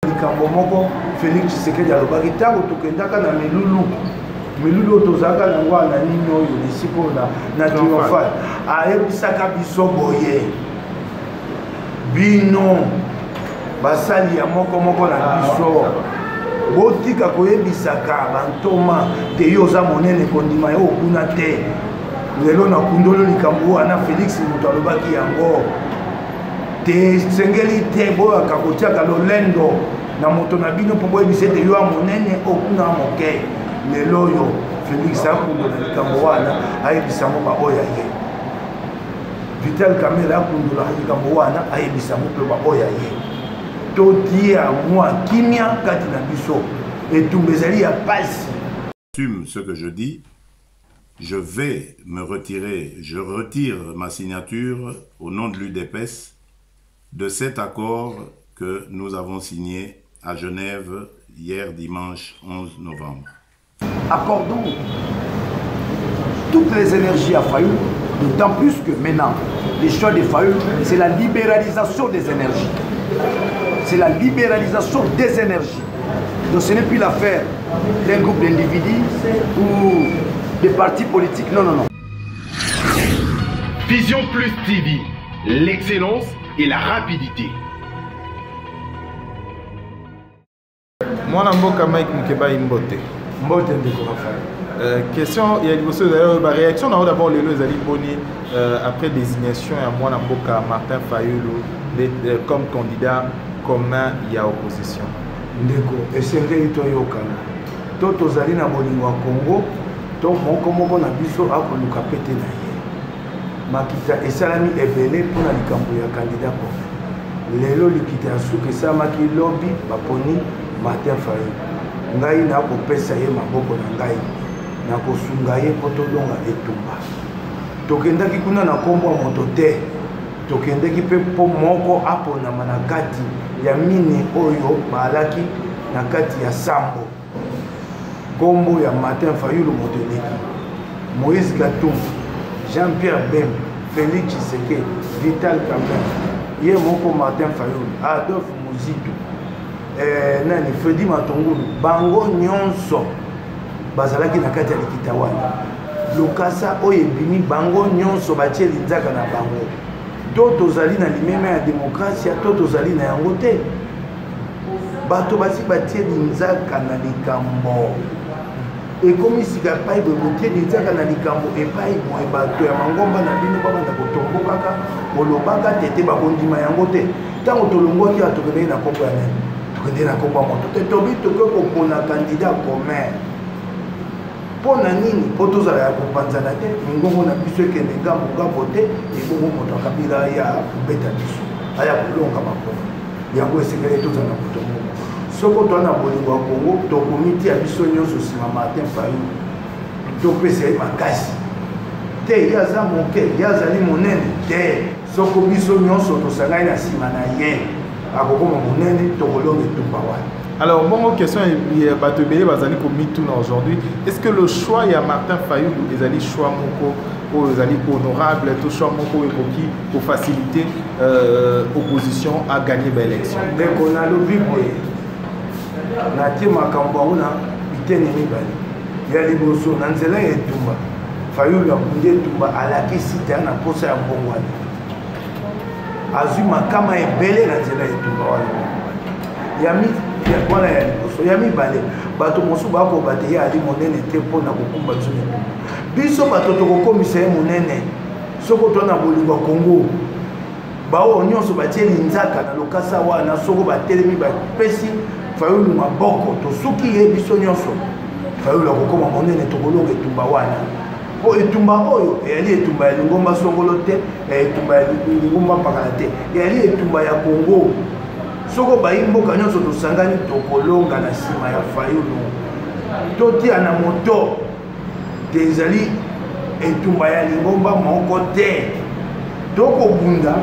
likambo moko Félix Tshisekedi alobaki ntango tokendaka na milulu tozalaka nango na nini oyo esiko na triomphal ayebisaka biso boye bino basali ya moko na biso botika koyebisaka bantoma te yo oza monene kondima yo okuna te lelo na kundolo likambo wana Félix moto alobaki yango te sengeli te boyaka kotiaka lolendo na moto na bino mpo boyebisa ete yo amonene okuna moke lelo oyo Félix akundola likambo wana ayebisango baoya ye Vital Kamerhe akundola likambo wana ayebisango mpe baoya ye totia mwa kimia kati na biso etumba ezali ya pasi. Ce que je dis, je vais me retirer, je retire ma signature au nom de l'UDPS de cet accord que nous avons signé à Genève hier dimanche 11 novembre. Accordons toutes les énergies à Fayoulou, d'autant plus que maintenant, les choix de Fayoulou, c'est la libéralisation des énergies. C'est la libéralisation des énergies. Donc ce n'est plus l'affaire d'un groupe d'individus ou des partis politiques. Non, non, non. Vision Plus TV, l'excellence et la rapidité. Moi, je suis Mike Mukeba Imbote. Mbote ndeko Raphaël. Question, il y a une réaction d'abord les boni après désignation à moi Mboka Martin Fayoulou comme candidat commun il y a opposition. Ndeko esengeli toyokana. To tozali na bolingo ya Congo, to moko na biso akoluka pete na ye. Makita esalami ebele mpona likambo ya candidat commun. Lelo likita ya suka esalamaki lobby baponi Martin Fayoulou. Ngai na kopesa ye maboko na ngai na kosunga ye po tolonga etumba tokendaki kuna na kombo ya moto te tokendaki mpe mpo moko aponama na kati ya mine oyo baalaki na kati ya sambo kombo ya Martin Fayoulou moto eleki Moïse Katumbi, Jean-Pierre Bemba, Félix Tshisekedi, Vital Kamerhe ye moko Martin Fayoulou, Adolphe Muzitu nani Fredi Matongulu bango nyonso bazalaki na kati ya likita wana lokasa oyo ebimi bango nyonso batie linzaka na bango to tozali na limeme ya demokrasia to tozali na yango te bato basi batie linzaka na likambo ekomi sika epai boye botie linzaka na likambo epai boye bato ya mangomba na bino babanda kotombokaka olobaka tete bakondima yango te ntango tolongwaki ya tokendeki na kombo ya nani tokende na kombo ya moto te tobi tokoki kopona candidat commun mpo na nini mpo tozala ya kopanzana te mingongo na biso ekende ngambo te ebongo moto akabila ya kobeta biso aya kolonga makolo yango esengeli tozala na moto moko soko toa na bolingo ya Kongo tokomiti ya biso nyonso nsima Martin Fayoulou topesa ye makasi te ye aza moke ye azali monene te soko biso nyonso tosangani na nsima na ye akokoma monene tokolonga etumba wana. Alors, mon question est, Batebele Bazali Komituna aujourd'hui, est-ce que le choix, il y a Martin Fayoulou, les alliés choix moko, les alliés honorables, tout choix moko et pour faciliter l'opposition à gagner l'élection? Dès qu'on a le bible, Natie Makambaouna, Bitene Mibali, il y a les bosso, Nanzela et Tumba, Fayoulou a boudé Tumba, à la question à posa à Bongwani. Azuma Kama et Bele, Nanzela et Tumba. Yami wana ya liboso ya mibale bato mosusu bakobate ye ali monene te mpona kokumba biso metumba biso bato tokokomisa ye monene soko twana bolingo ya Kongo bao nyonso batie linzaka na lokasa wana soko batelemi bapesi Fayoulou maboko tosuki ye biso nyonso Fayoulou akokoma monene tokolonga etumba wana po etumba oyo eyali etumba ya lingomba songolo te etumba ya lingomba pakala te eyali etumba ya Kongo soko baimboka nyonso tosangani tokolonga na nsima ya Fayoulou totia na moto te ezali etumba ya lingomba moko te tokobunda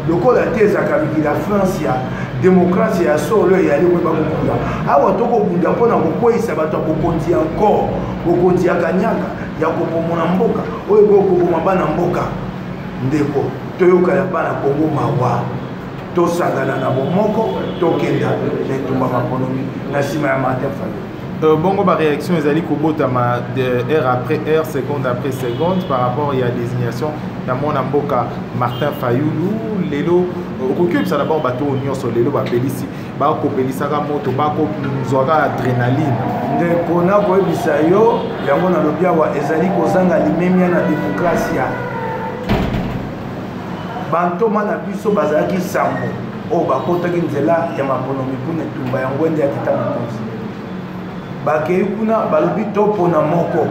lokola te ezaka mikili ya France ya démocratie ya solo eyali koyeba kokunda awa tokobunda mpona kokweyisa bato ya bokonzi ya nkor bokonzi ya kanyaka ya kopomona mboka oyo ekokopoma bana mboka ndeko toyoka ya bana Kongo mawa tosangana na bomoko tokenda etumba makonomi na nsima ya Martin Fayulu. Bongo ba réaction ezali kobotama de heure après heure, seconde après seconde par rapport à la désignation ya mwana mboka Martin Fayulu. Lelo okokebisa d'abord bato nyonso lelo bapelisi bakopelisaka moto bakozwaka adrénaline. Ndeko na koyebisa yo yango nalobi awa ezali kozanga limemia na démocratie. Bantoma na biso bazalaki sambo oyo bakotaki nzela ya makonomi mpona etumba ya ngwende ya kita mokonzi. Bakei kuna balobi topona moko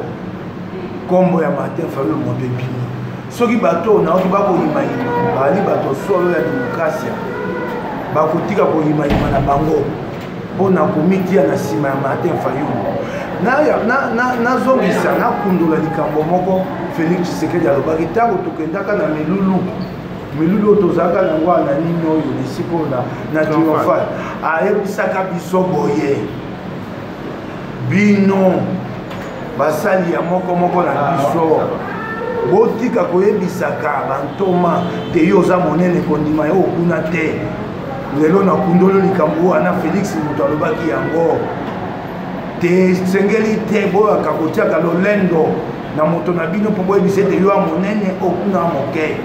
kombo ya Martin Fayulu moto epimi. Soki bato naoki bakoyimayima bali bato solo ya démocratie bakotika koyimayima na bango mpona komitia na nsima ya Martin Fayulu. Nazongisa nakundula likambo moko Félix Tshisekedi alobaki ntango tokendaka na milulu tozalaka nango na nini oyo esiko na triomphal ayebisaka biso boye bino basali ya moko na biso botika koyebisaka bantoma te yo oza monene kondima yo okuna te. Lelo na kundolo likambo wana Félix moto alobaki yango te sengeli te boyaka kotiaka lolendo na moto na bino mpo boyebisa ete yo amonene okuna moke.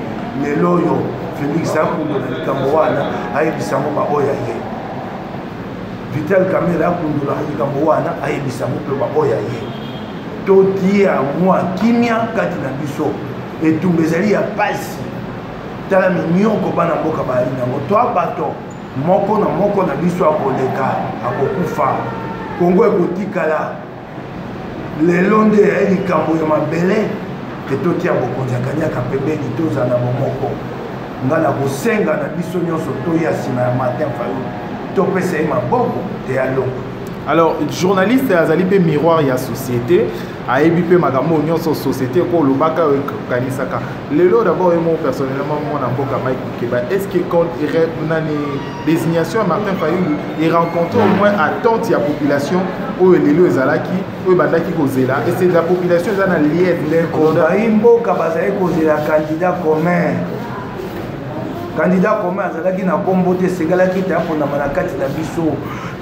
Lelo oyo Félix akundula likambo wana ayebisango baoya ye. Vital Kamerhe akundula likambo wana ayebisango mpe baoya ye. Totia mwa kimia kati na biso etumba ezali ya pasi tala minyoko bana mboka bali nango to bato moko na biso akoleka akokufa Kongo ekotikala lelo nde ya likambo ya mabele totia bokonzi akanyaka pembeni toza na bomoko nga na kosenga na biso nyonso toya nsima ya Martin Fayulu topesa ye maboko te ya longo. Alors, journaliste azali pe miroir ya société, ayebi pe makambo nyonso société ko lobaka kanisaka. Lelo d'abord moi personnellement mon mboka Mike Keba, est-ce que quand nani désignation Martin Fayulu il rencontre au moins attente ya population o lelo ezalaki o bandaki kozela et c'est la population za na liette les kodaimbo kabazai kozela candidat commun. Candidat commun azalaki na kombo te segalaki ta pona manakati na biso.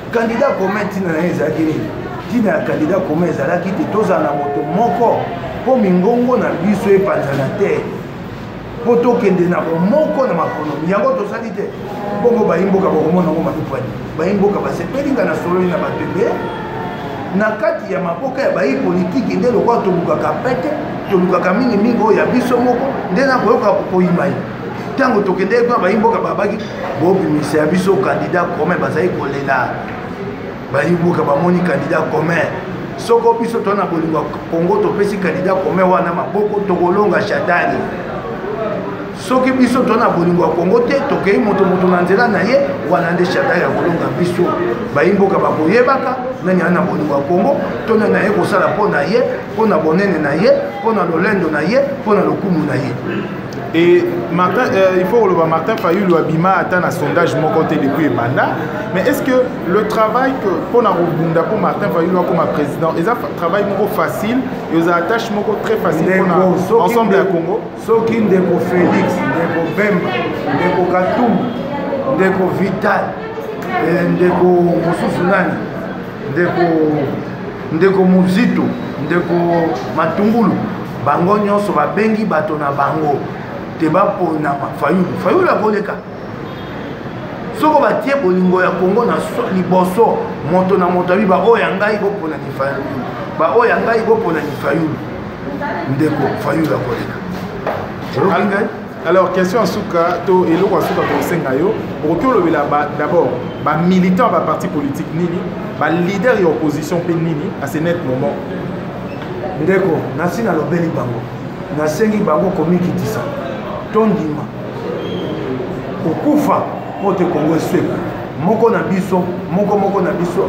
Candidat commun tina na ezalaki nini tina ya candidat commun ezalaki te tozala na moto moko mpo mingongo na biso epanzana te mpo tokende na bomoko na makonomi yango tosali te bongo bayimboka bakomona ngo mapipani bayimboka basepelinga na sololi na bato ebele na kati ya maboka ya bayi politiki nde lokwa tolukaka pete tolukaka mingimingi oyo ya biso moko nde na koyoka koyimai ntango tokende kuna bayimboka babaki bobimisa ya biso candidat commun bazali kolela bayimboka bamoni candidat commun soko biso tona bolingo Kongo topesi candidat commun wana maboko tokolonga shatani soki biso tona bolingo ya Kongo te tokei moto na nzela na ye wana nde shatani ya kolonga biso bayimboka bakoyebaka nani ana bolingo ya Kongo tona na ye kosala mpo na ye mpo na bonene na ye mpo na lolendo na ye mpo na lokumu na ye. Et Martin, il faut que Martin Fayulu Abima attend un sondage mon côté depuis le mandat. Mais est-ce que le travail que pour Martin Fayulu comme président, ils ont un travail facile, ils ont une tâche très facile pour ensemble à Congo. Ce qui est de Félix, de Bemba, de Katoum, de Vital, de Moussounani, de Muzito, de Matungulu, bango nyonso babengi bato na bango. Teba pona Fayulu akoleka soko batie bolingo ya Kongo na liboso moto na moto biba oya ngai bopona ni Fayulu ba oya ngai bopona ni Fayulu ndeko Fayulu akoleka. Alors question asuka to eloko asuka ko senga yo okolo bela d'abord ba militant ba parti politique nini ba leader ya opposition pe nini à ce net moment ndeko nasina lobeli bango nasengi bango komikitisa tondima okufa pote Kongo esweka moko na biso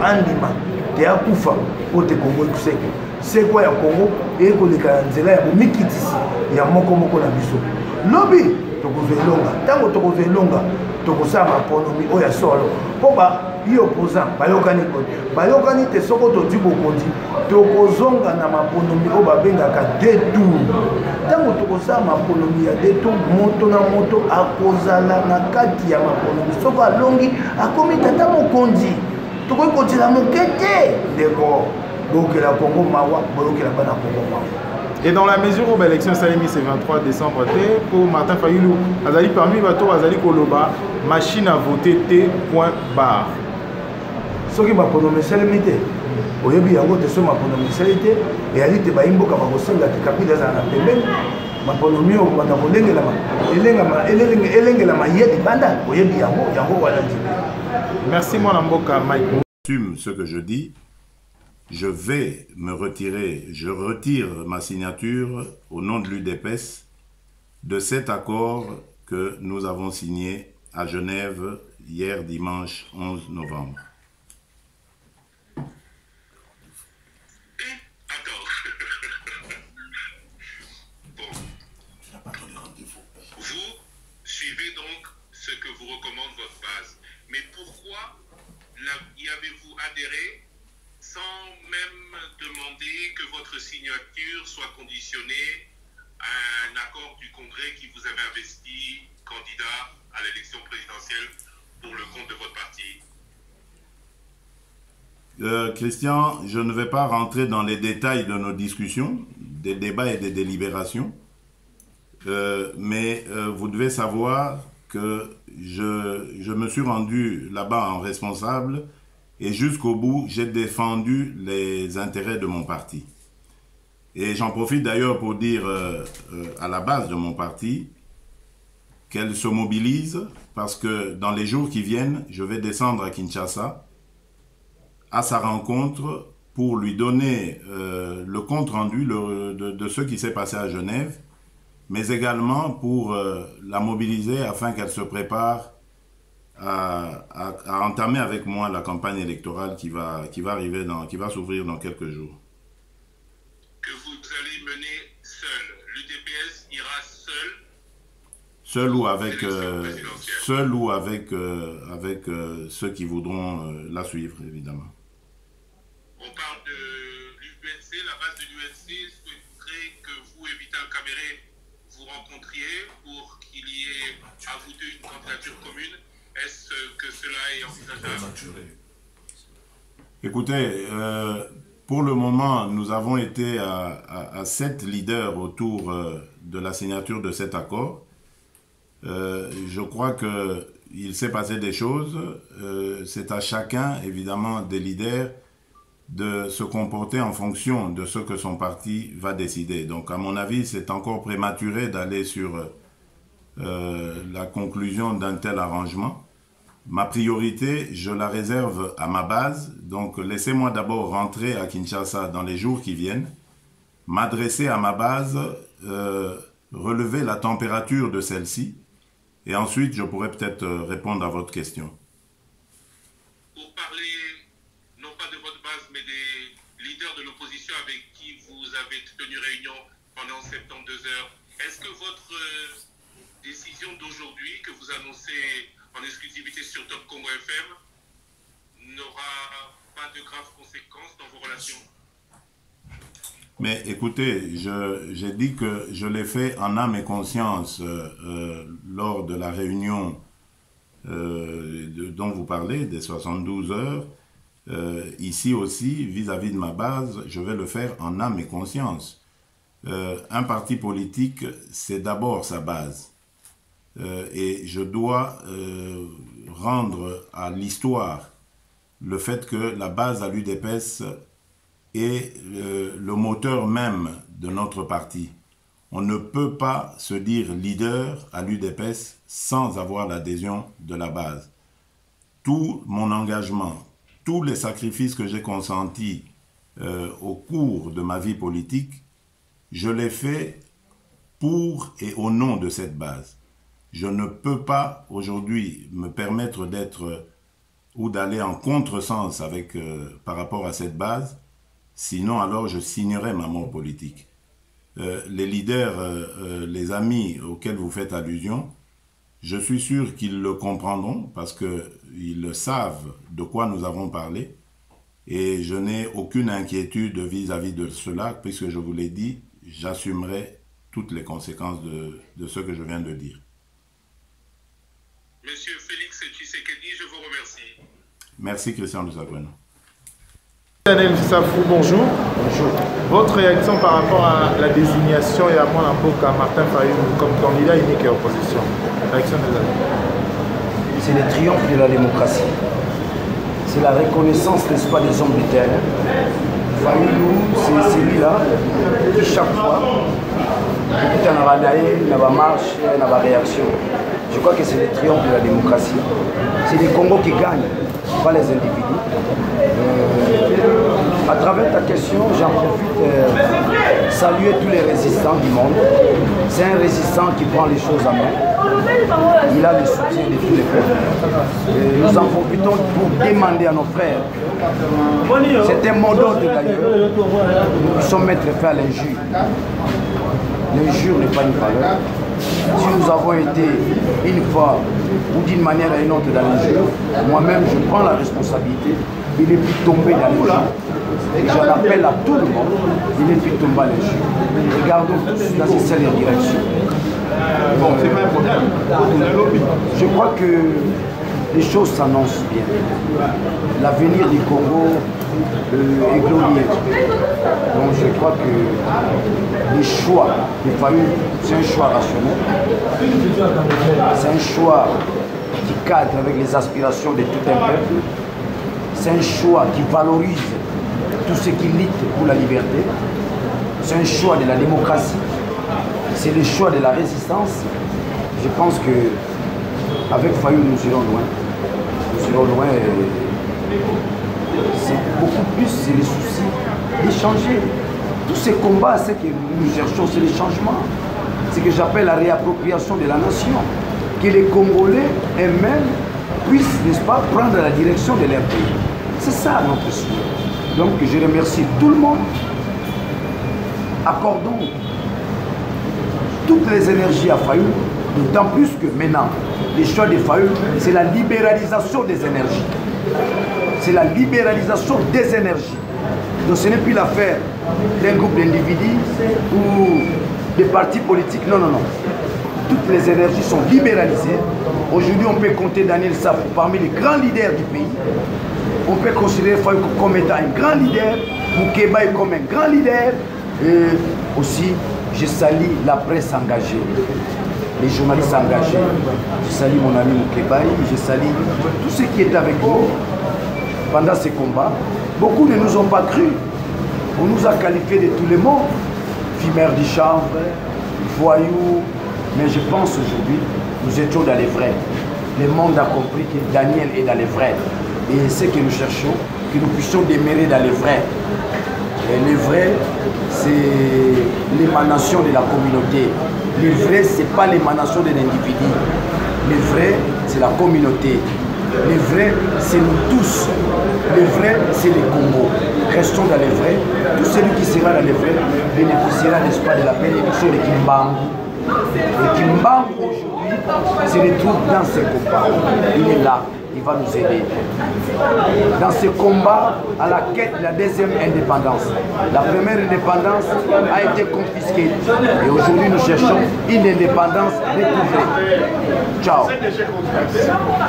andima te akufa pote Kongo esweka sekwa ya Kongo ekoleka nzela ya bomikitisi ya moko na biso lobi tokozwa elonga ntango tokozwa elonga tokosala maponomi oyo ya solo mpo ye opposant bayokani kote bayokani te soko todi bokonzi tokozonga na maponomi oyo babengaka détour ntango tokosala maponomi ya détour moto na moto akozala na kati ya maponomi soko alongi akomi tata mokonzi tokoki kotiela moke te ndeko boyokela Congo mawa boyokela bana Congo mawa. Et dans la mesure où l'élection Salimi c'est 23 décembre, pour Martin Fayulu, Azali parmi bateaux Azali Koloba, machine à voter T.barre. Ce qui m'a prononcé Salimi, au début, il y a un autre qui m'a prononcé Salimi, et il y a des baimbo qui m'a prononcé la capitale de la Pemben, m'a prononcé au Mataboleng et la maillette de Banda, au début, il y a un Merci, mon amboka, Mike. J'assume ce que je dis. Je vais me retirer, je retire ma signature au nom de l'UDPS de cet accord que nous avons signé à Genève hier dimanche 11 novembre. Attends. Bon. Vous suivez donc ce que vous recommande votre base. Mais pourquoi y avez-vous adhéré sans même demander que votre signature soit conditionnée à un accord du Congrès qui vous avait investi candidat à l'élection présidentielle pour le compte de votre parti? Christian, je ne vais pas rentrer dans les détails de nos discussions, des débats et des délibérations, mais vous devez savoir que je me suis rendu là-bas en responsable et jusqu'au bout, j'ai défendu les intérêts de mon parti. Et j'en profite d'ailleurs pour dire à la base de mon parti qu'elle se mobilise parce que dans les jours qui viennent, je vais descendre à Kinshasa à sa rencontre pour lui donner le compte-rendu de ce qui s'est passé à Genève, mais également pour la mobiliser afin qu'elle se prépare à entamer avec moi la campagne électorale qui va arriver qui va s'ouvrir dans quelques jours. Que vous allez mener seul. L'UDPS ira seul. Seul ou avec ceux qui voudront la suivre, évidemment. On parle de l'UNC, la base de l'UNC souhaiterait que vous et Vital Kamerhe vous rencontriez pour qu'il y ait à vous deux une candidature commune. Est-ce que cela est envisageable? Écoutez, pour le moment, nous avons été à 7 leaders autour de la signature de cet accord. Je crois qu'il s'est passé des choses. C'est à chacun, évidemment, des leaders de se comporter en fonction de ce que son parti va décider. Donc, à mon avis, c'est encore prématuré d'aller sur la conclusion d'un tel arrangement. Ma priorité, je la réserve à ma base. Donc, laissez-moi d'abord rentrer à Kinshasa dans les jours qui viennent, m'adresser à ma base, relever la température de celle-ci, et ensuite, je pourrai peut-être répondre à votre question. Pour parler, non pas de votre base, mais des leaders de l'opposition avec qui vous avez tenu réunion pendant 72 heures, est-ce que votre décision d'aujourd'hui, que vous annoncez en exclusivité sur Top Congo FM, n'aura pas de graves conséquences dans vos relations? Mais écoutez, j'ai dit que je l'ai fait en âme et conscience lors de la réunion dont vous parlez, des 72 heures. Ici aussi, vis-à-vis de ma base, je vais le faire en âme et conscience. Un parti politique, c'est d'abord sa base. Et je dois rendre à l'histoire le fait que la base à l'UDPS est le moteur même de notre parti. On ne peut pas se dire leader à l'UDPS sans avoir l'adhésion de la base. Tout mon engagement, tous les sacrifices que j'ai consentis au cours de ma vie politique, je les fais pour et au nom de cette base. Je ne peux pas aujourd'hui me permettre d'être ou d'aller en contresens avec, par rapport à cette base, sinon alors je signerai ma mort politique. Les leaders, les amis auxquels vous faites allusion, Je suis sûr qu'ils le comprendront parce qu'ils savent de quoi nous avons parlé. Et je n'ai aucune inquiétude vis-à-vis de cela, puisque je vous l'ai dit, j'assumerai toutes les conséquences de ce que je viens de dire. Monsieur Félix Tshisekedi, je vous remercie. Merci Christian Lusagwena. Daniel Safou, bonjour. Bonjour. Votre réaction par rapport à la désignation et à mon avocat Martin Fayulu comme candidat unique et opposition? Réaction des amis. C'est le triomphe de la démocratie. C'est la reconnaissance, n'est-ce pas, des hommes de terre. Fayulu, c'est celui-là qui chaque fois, il y a une marche, une réaction. Je crois que c'est le triomphe de la démocratie. C'est les Congos qui gagnent, pas les individus. À travers ta question, j'en profite saluer tous les résistants du monde. C'est un résistant qui prend les choses en main. Il a le soutien de tous les peuples. Nous en profitons pour demander à nos frères. C'est un mot d'ordre d'ailleurs. Nous sommes mettre fin à l'injure. L'injure n'est pas une valeur. Si nous avons été une fois ou d'une manière à une autre dans l'injure, moi-même je prends la responsabilité. Il est plus tombé dans l'injure. Et j'en appelle à tout le monde. Il est plus tombé dans l'injure. Regardons tous dans ces seule direction. Bon, c'est pas un problème. Je crois que les choses s'annoncent bien. L'avenir du Congo est glorieux. Donc je crois que les choix des familles, c'est un choix rationnel. C'est un choix qui cadre avec les aspirations de tout un peuple. C'est un choix qui valorise tout ce qui lutte pour la liberté. C'est un choix de la démocratie. C'est le choix de la résistance. Je pense que avec Fayulu, nous irons loin. Nous irons loin. C'est beaucoup plus, c'est le souci d'échanger. Tous ces combats, ce que nous cherchons, c'est le changement. C'est ce que j'appelle la réappropriation de la nation. Que les Congolais eux-mêmes puissent, n'est-ce pas, prendre la direction de leur pays. C'est ça notre souhait. Donc je remercie tout le monde. Accordons toutes les énergies à Fayulu, d'autant plus que maintenant, les choix de Fayulu, c'est la libéralisation des énergies. C'est la libéralisation des énergies. Donc ce n'est plus l'affaire d'un groupe d'individus ou des partis politiques. Non, non, non. Toutes les énergies sont libéralisées. Aujourd'hui, on peut compter Daniel Safou parmi les grands leaders du pays. On peut considérer Fayulu comme étant un grand leader, Moukeba comme un grand leader. Et aussi, je salue la presse engagée, les journalistes engagés. Je salue mon ami Moukeba, je salue tous ceux qui étaient avec nous pendant ces combats. Beaucoup ne nous ont pas cru. On nous a qualifiés de tous les mots. Fumeurs du chanvre, voyous. Mais je pense aujourd'hui, nous étions dans les vrais. Le monde a compris que Daniel est dans les vrais. Et ce que nous cherchons, que nous puissions demeurer dans les vrais. Et les vrais, c'est l'émanation de la communauté. Les vrais, ce n'est pas l'émanation de l'individu. Les vrais, c'est la communauté. Les vrais, c'est nous tous. Les vrais, c'est les Congos. Restons dans les vrais. Tout celui qui sera dans les vrais bénéficiera, n'est-ce pas, de la bénédiction de Kimbangu. Et Kimbangu, aujourd'hui, se retrouve dans ce combat. Il est là. Il va nous aider. Dans ce combat à la quête de la deuxième indépendance. La première indépendance a été confisquée. Et aujourd'hui, nous cherchons une indépendance recouvrée. Ciao.